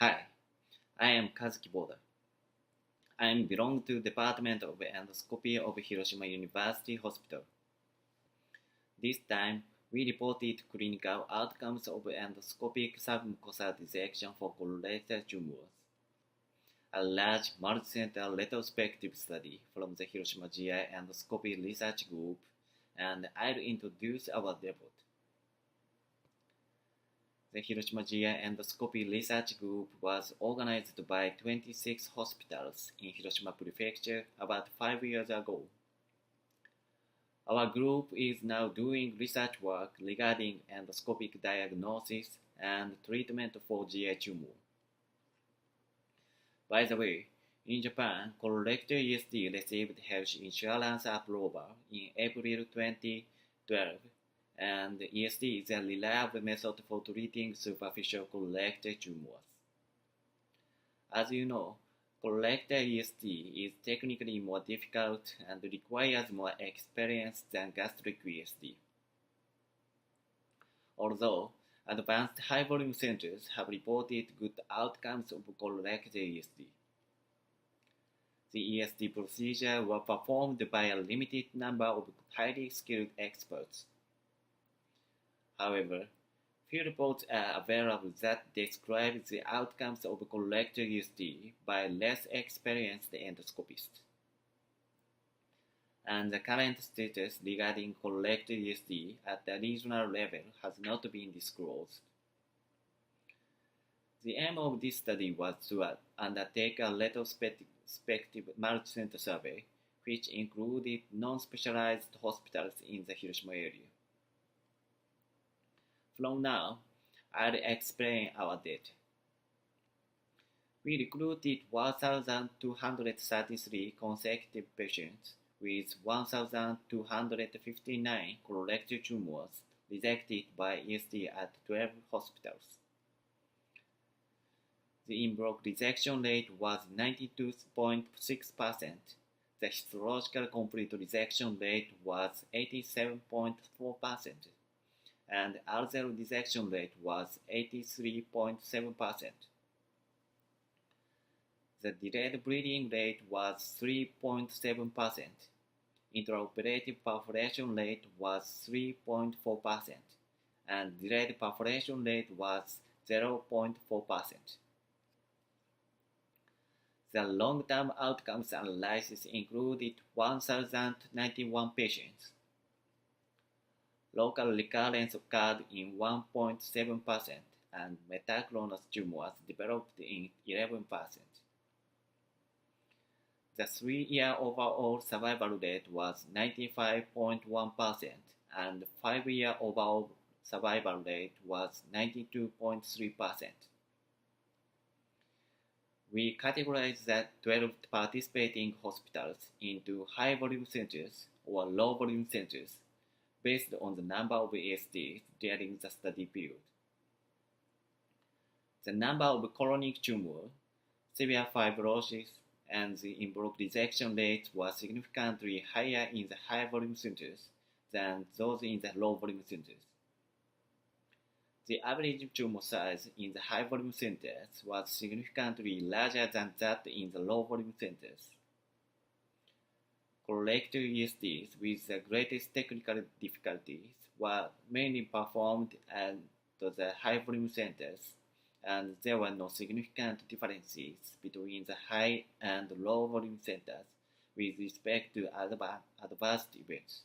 Hi, I am Kazuki Boda. I belong to Department of Endoscopy of Hiroshima University Hospital. This time, we reported clinical outcomes of endoscopic submucosal dissection for colorectal tumors, a large multicenter retrospective study from the Hiroshima GI Endoscopy Research Group, and I'll introduce our debut. The Hiroshima GI Endoscopy Research Group was organized by 26 hospitals in Hiroshima Prefecture about 5 years ago. Our group is now doing research work regarding endoscopic diagnosis and treatment for GI tumor. By the way, in Japan, colorectal ESD received health insurance approval in April 2012, and ESD is a reliable method for treating superficial colorectal tumors. As you know, colorectal ESD is technically more difficult and requires more experience than gastric ESD. Although advanced high-volume centers have reported good outcomes of colorectal ESD, the ESD procedure was performed by a limited number of highly skilled experts. However, few reports are available that describe the outcomes of colorectal ESD by less experienced endoscopists. And the current status regarding colorectal ESD at the regional level has not been disclosed. The aim of this study was to undertake a retrospective multicenter survey, which included non-specialized hospitals in the Hiroshima area. From now, I'll explain our data. We recruited 1,233 consecutive patients with 1,259 colorectal tumors resected by ESD at 12 hospitals. The in-block resection rate was 92.6%. The histological complete resection rate was 87.4%. And R0 dissection rate was 83.7%. The delayed bleeding rate was 3.7%. Intraoperative perforation rate was 3.4%, and delayed perforation rate was 0.4%. The long-term outcomes analysis included 1,091 patients. Local recurrence occurred in 1.7%, and metachronous tumors developed in 11%. The 3-year overall survival rate was 95.1%, and 5-year overall survival rate was 92.3%. We categorized the 12 participating hospitals into high-volume centers or low-volume centers based on the number of ESDs during the study period. The number of chronic tumor, severe fibrosis, and the in-block resection rates were significantly higher in the high-volume centers than those in the low-volume centers. The average tumor size in the high-volume centers was significantly larger than that in the low-volume centers. Colorectal ESDs with the greatest technical difficulties were mainly performed at the high-volume centers, and there were no significant differences between the high and low-volume centers with respect to adverse events.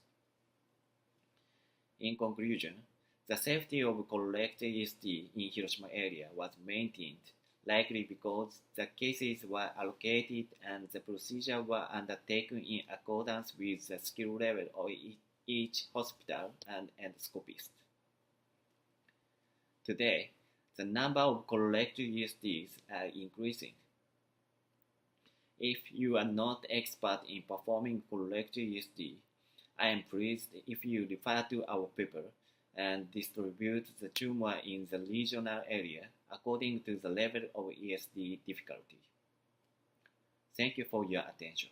In conclusion, the safety of colorectal ESD in Hiroshima area was maintained, likely because the cases were allocated and the procedure were undertaken in accordance with the skill level of each hospital and endoscopist. Today, the number of colorectal ESDs are increasing. If you are not expert in performing colorectal ESD, I am pleased if you refer to our paper and distribute the tumor in the regional area according to the level of ESD difficulty. Thank you for your attention.